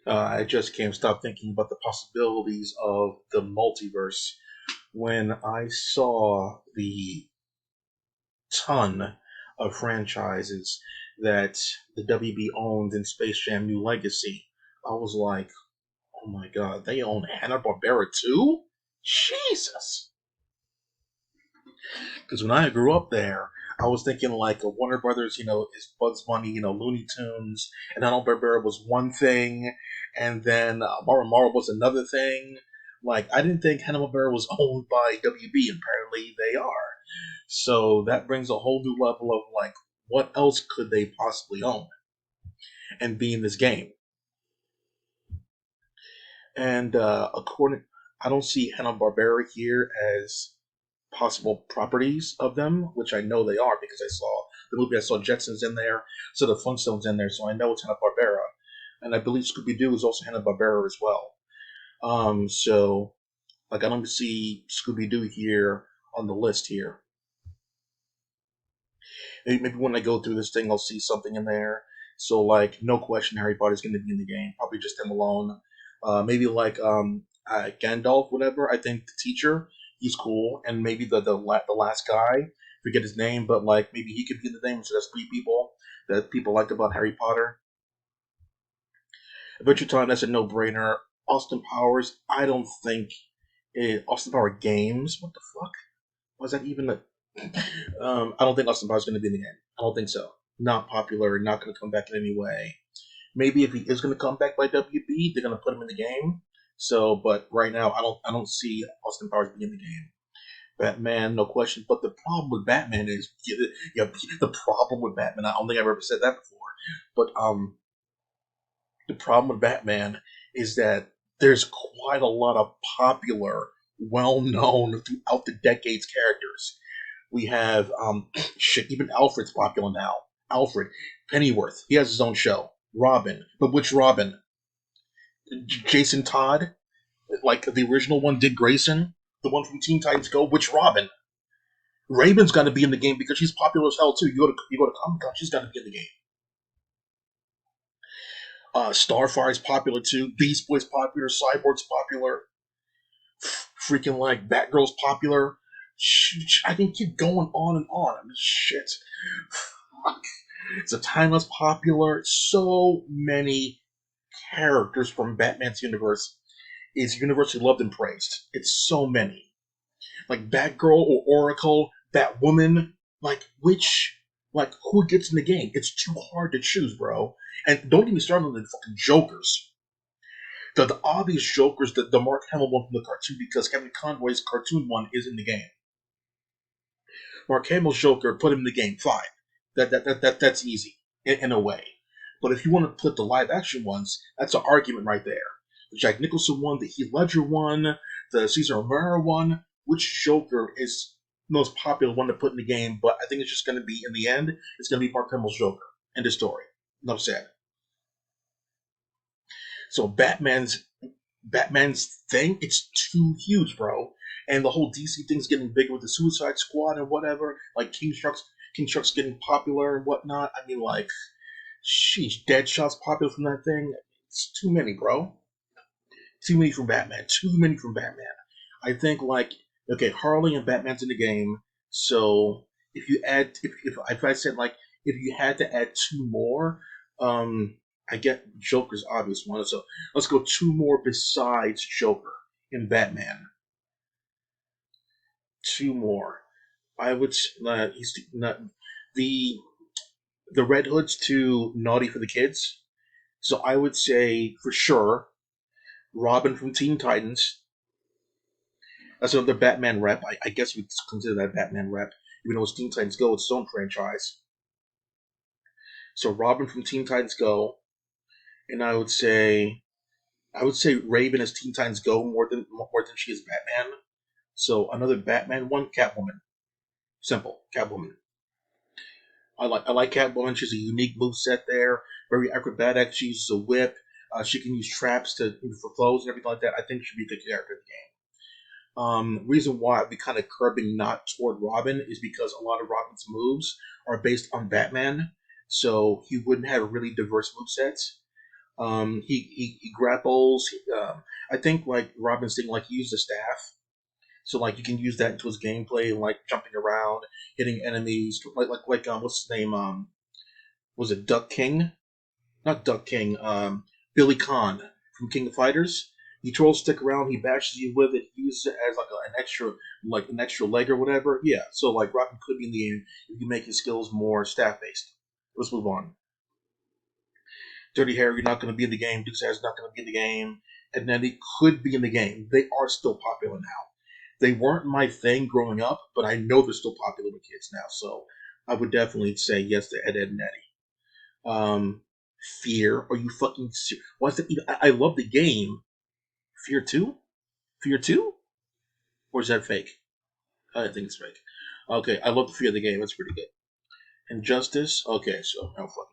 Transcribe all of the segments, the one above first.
I just can't stop thinking about the possibilities of the multiverse when I saw the ton of franchises that the WB owns in Space Jam New Legacy. I was like, oh my god, they own Hanna-Barbera too? Jesus! Because when I grew up there, I was thinking like a Warner Brothers, is Bugs Bunny, Looney Tunes, and Hanna-Barbera was one thing, and then Marvel was another thing. Like, I didn't think Hanna-Barbera was owned by WB. Apparently, they are. So that brings a whole new level of like, what else could they possibly own and be in this game? And I don't see Hanna Barbera here as possible properties of them, which I know they are because I saw the movie. I saw Jetsons in there, so the Flintstones in there, so I know it's Hanna Barbera, and I believe Scooby Doo is also Hanna Barbera as well. So like I don't see Scooby Doo here on the list here. Maybe when I go through this thing, I'll see something in there. So like, no question, Harry Potter's going to be in the game. Probably just him alone. Maybe like Gandalf, whatever. I think the teacher, he's cool, and maybe the last guy, forget his name, but like maybe he could be in the name. So that's three people that people liked about Harry Potter. Adventure Time, that's a no-brainer. Austin Powers, I don't think Austin Power Games. What the fuck was that even a I don't think Austin Powers going to be in the game. I don't think so. Not popular. Not going to come back in any way. Maybe if he is going to come back by WB, they're going to put him in the game. So, but right now, I don't see Austin Powers being in the game. Batman, no question. But the problem with Batman is, yeah, the problem with Batman. I don't think I've ever said that before. But the problem with Batman is that there's quite a lot of popular, well-known throughout the decades characters. We have shit. Even Alfred's popular now. Alfred Pennyworth. He has his own show. Robin, but which Robin? Jason Todd, like the original one. Dick Grayson, the one from Teen Titans Go. Which Robin? Raven's got to be in the game because she's popular as hell too. You go to Comic Con, she's got to be in the game. Starfire's popular too. Beast Boy's popular. Cyborg's popular. Freaking like Batgirl's popular. I can keep going on and on. I mean, shit. It's a timeless popular. So many characters from Batman's universe is universally loved and praised. It's so many. Like Batgirl or Oracle, Batwoman, like who gets in the game? It's too hard to choose, bro. And don't get me started on the fucking Jokers. The obvious Jokers, the Mark Hamill one from the cartoon, because Kevin Conroy's cartoon one is in the game. Mark Hamill's Joker, put him in the game, fine. That's easy in a way. But if you want to put the live action ones, that's an argument right there. The Jack Nicholson one, the Heath Ledger one, the Cesar Romero one. Which Joker is the most popular one to put in the game? But I think it's just going to be, in the end, it's going to be Mark Hamill's Joker. End of story. Enough said. So Batman's thing, it's too huge, bro. And the whole DC thing's getting bigger with the Suicide Squad and whatever. Like King Shark's getting popular and whatnot. I mean, like, sheesh, Deadshot's popular from that thing. It's too many, bro. Too many from Batman. Too many from Batman. I think like, okay, Harley and Batman's in the game. So if you add, if I said like, if you had to add two more, I get Joker's obvious one. So let's go two more besides Joker in Batman. Two more. I would he's not the Red Hood's too naughty for the kids. So I would say for sure Robin from Teen Titans. That's another Batman rep. I guess we'd consider that Batman rep, even though it's Teen Titans Go, it's its own franchise. So Robin from Teen Titans Go, and I would say Raven as Teen Titans Go more than she is Batman. So another Batman one, Catwoman. Simple, Catwoman. I like Catwoman. She's a unique move set there, very acrobatic. She uses a whip. She can use traps for clothes and everything like that. I think she'd be a good character in the game. Reason why I'd be kind of curbing not toward Robin is because a lot of Robin's moves are based on Batman, so he wouldn't have really diverse move sets. He grapples. I think like Robin's thing, like he used the staff, so like you can use that into his gameplay, like jumping around, hitting enemies, like what's his name? Was it Duck King? Not Duck King. Billy Khan from King of Fighters. He trolls stick around. He bashes you with it. He uses it as like an extra leg or whatever. Yeah. So like Robin could be in the game if you make his skills more staff based. Let's move on. Dirty Harry not going to be in the game. Dukes Hair's not going to be in the game. And then he could be in the game. They are still popular now. They weren't my thing growing up, but I know they're still popular with kids now. So I would definitely say yes to Ed, Ed, and Eddie. Fear? Are you fucking serious? What's it? I love the game. Fear 2? Fear 2? Or is that fake? I think it's fake. Okay, I love the Fear of the game. That's pretty good. Injustice? Okay, so, oh, fuck.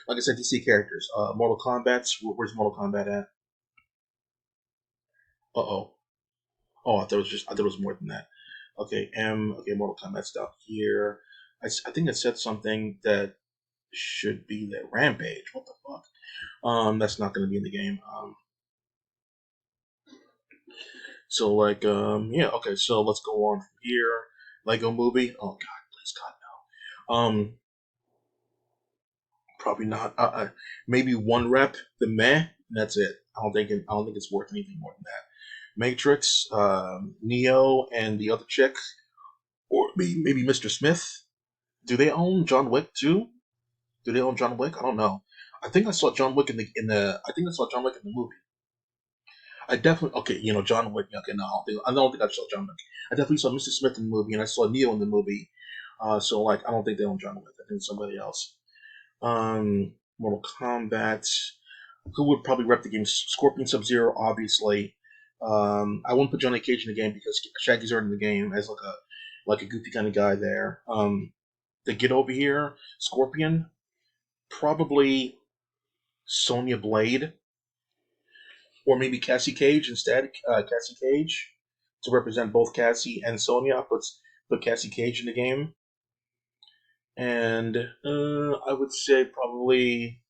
Like I said, DC characters. Mortal Kombat's. Where's Mortal Kombat at? Uh oh. Oh, I thought it was more than that. Okay, Okay, Mortal Kombat's down here. I think it said something that should be there. Rampage. What the fuck? That's not going to be in the game. So like, yeah. Okay, so let's go on from here. Lego Movie. Oh God, please God no. Probably not. Maybe one rep. The meh. That's it. I don't think it's worth anything more than that. Matrix, Neo, and the other chick, or maybe Mr. Smith. Do they own John Wick too? Do they own John Wick? I don't know. I think I saw John Wick in the. I think I saw John Wick in the movie. I definitely okay. John Wick. Okay, no, I don't think I saw John Wick. I definitely saw Mr. Smith in the movie, and I saw Neo in the movie. So like, I don't think they own John Wick. I think it's somebody else. Mortal Kombat. Who would probably rep the game? Scorpion Sub-Zero, obviously. I won't put Johnny Cage in the game because Shaggy's already in the game as like a goofy kind of guy there. To get over here, Scorpion, probably Sonya Blade, or maybe Cassie Cage instead. Cassie Cage to represent both Cassie and Sonya. Put Cassie Cage in the game, and I would say probably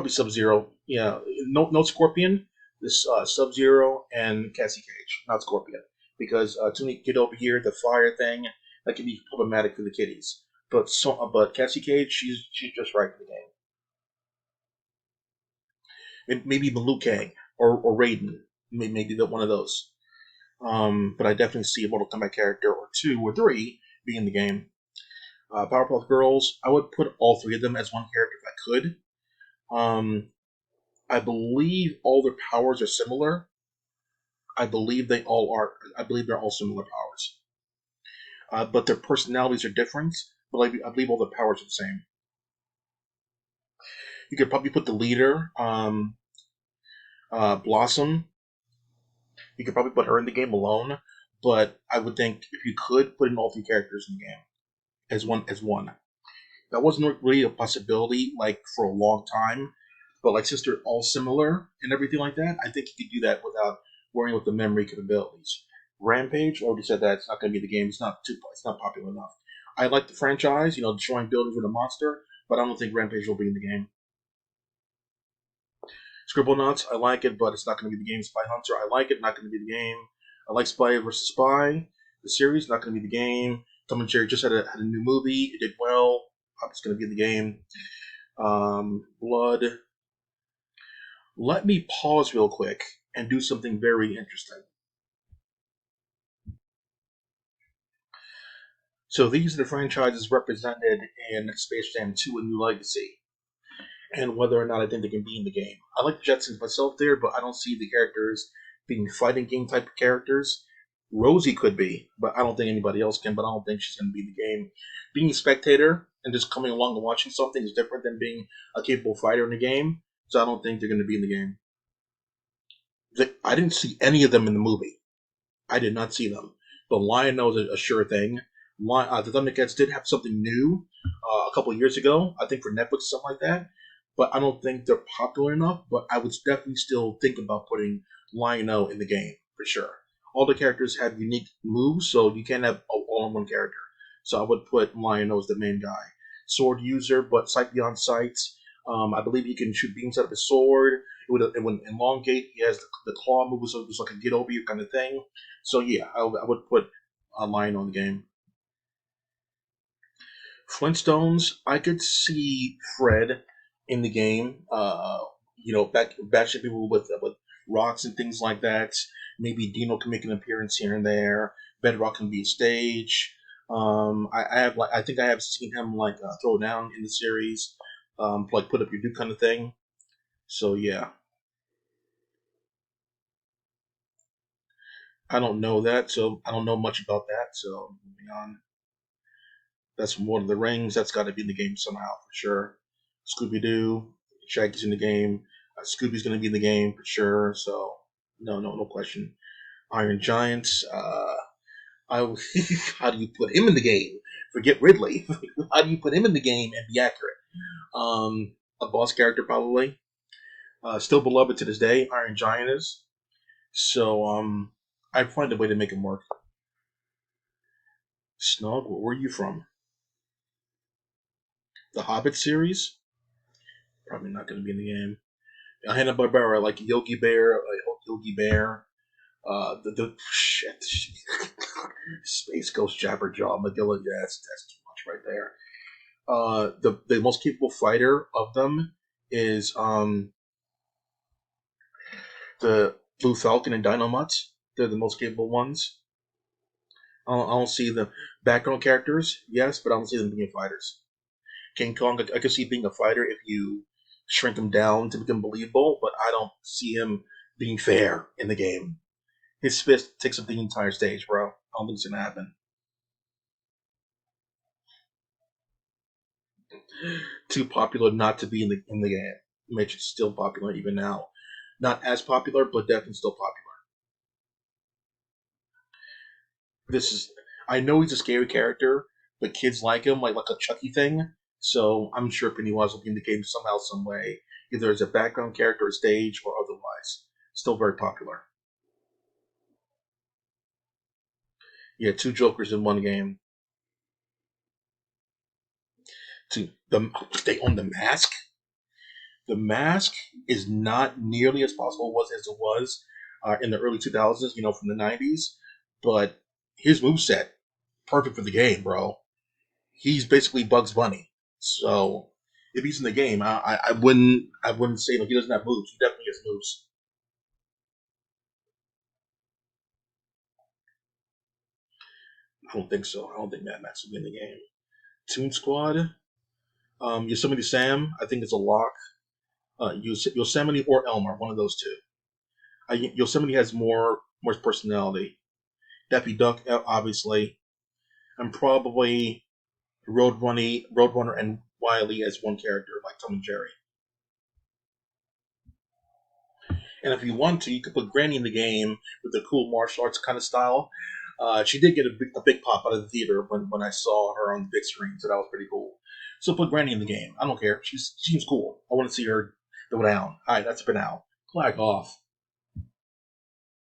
Sub Zero. Yeah, no Scorpion. This Sub Zero and Cassie Cage, not Scorpion, because to get over here, the fire thing that can be problematic for the kiddies. But Cassie Cage, she's just right for the game. Maybe even Liu Kang or Raiden, maybe one of those. But I definitely see a Mortal Kombat character or two or three being in the game. Powerpuff Girls, I would put all three of them as one character if I could. Um, I believe all their powers are similar. I believe they all are. I believe they're all similar powers, but their personalities are different. But I believe all their powers are the same. You could probably put the leader, Blossom. You could probably put her in the game alone. But I would think if you could put in all three characters in the game as one. That wasn't really a possibility like for a long time. But like since they're all similar and everything like that, I think you could do that without worrying with the memory capabilities. Rampage, already said that it's not going to be the game. It's not popular enough. I like the franchise, destroying buildings with a monster, but I don't think Rampage will be in the game. Scribblenauts, I like it, but it's not going to be the game. Spy Hunter, I like it, not going to be the game. I like Spy vs. Spy, the series, not going to be the game. Tom and Jerry just had a new movie. It did well. It's going to be in the game. Blood. Let me pause real quick and do something very interesting. So these are the franchises represented in Space Jam 2: A New Legacy, and whether or not I think they can be in the game. I like the Jetsons myself there, but I don't see the characters being fighting game type of characters. Rosie could be, but I don't think anybody else can, but I don't think she's going to be in the game. Being a spectator and just coming along and watching something is different than being a capable fighter in the game, so I don't think they're going to be in the game. I didn't see any of them in the movie. I did not see them. But Lion-O is a sure thing. The Thundercats did have something new a couple of years ago, I think for Netflix, something like that. But I don't think they're popular enough. But I would definitely still think about putting Lion-O in the game for sure. All the characters have unique moves, so you can't have all in one character. So I would put Lion-O as the main guy. sword user, but sight beyond sight. I believe he can shoot beams out of his sword. It would elongate. He has the claw move, so it's like a get over you kind of thing. So yeah, I would put a Lion on the game. Flintstones, I could see Fred in the game. Batshit people with rocks and things like that. Maybe Dino can make an appearance here and there. Bedrock can be a stage. I think I have seen him throw down in the series, like put up your duke kind of thing. So yeah, I don't know that, so I don't know much about that. So moving on. That's from Lord of the Rings. That's got to be in the game somehow for sure. Scooby Doo, Shaggy's in the game. Scooby's going to be in the game for sure. So no question. Iron Giants. I how do you put him in the game? Forget Ridley. How do you put him in the game and be accurate? A boss character probably. Still beloved to this day. Iron Giant is. So I'd find a way to make him work. Snug, where are you from? The Hobbit series? Probably not going to be in the game. Hanna Barbera, like Yogi Bear, like Yogi Bear. The shit, Space Ghost Jabberjaw Magilla. Yeah, that's too much right there. The most capable fighter of them is the Blue Falcon and Dynomutt. They're the most capable ones. I don't see the background characters, yes, but I don't see them being fighters. King Kong, I could see being a fighter if you shrink him down to become believable, but I don't see him being fair in the game. His fist takes up the entire stage, bro. I don't think it's gonna happen. Too popular not to be in the game. Which is still popular even now. Not as popular, but definitely still popular. This is I know he's a scary character, but kids like him, like a Chucky thing. So I'm sure Pennywise will be in the game somehow, some way, either as a background character, a stage, or otherwise. Still very popular. Yeah, two Jokers in one game. They own the mask. The mask is not nearly as possible as it was in the early 2000s, from the 90s. But his moveset, perfect for the game, bro. He's basically Bugs Bunny. So if he's in the game, I wouldn't say like he doesn't have moves. He definitely has moves. I don't think so. I don't think Mad Max will be in the game. Toon Squad, Yosemite Sam, I think it's a lock. Yosemite or Elmer, one of those two. Yosemite has more personality. Daffy Duck, obviously, and probably Roadrunner, and Wiley as one character, like Tom and Jerry. And if you want to, you could put Granny in the game with the cool martial arts kind of style. She did get a big pop out of the theater when I saw her on the big screen, so that was pretty cool. So put Granny in the game. I don't care. She seems cool. I want to see her go down. All right, that's been out. Flag off.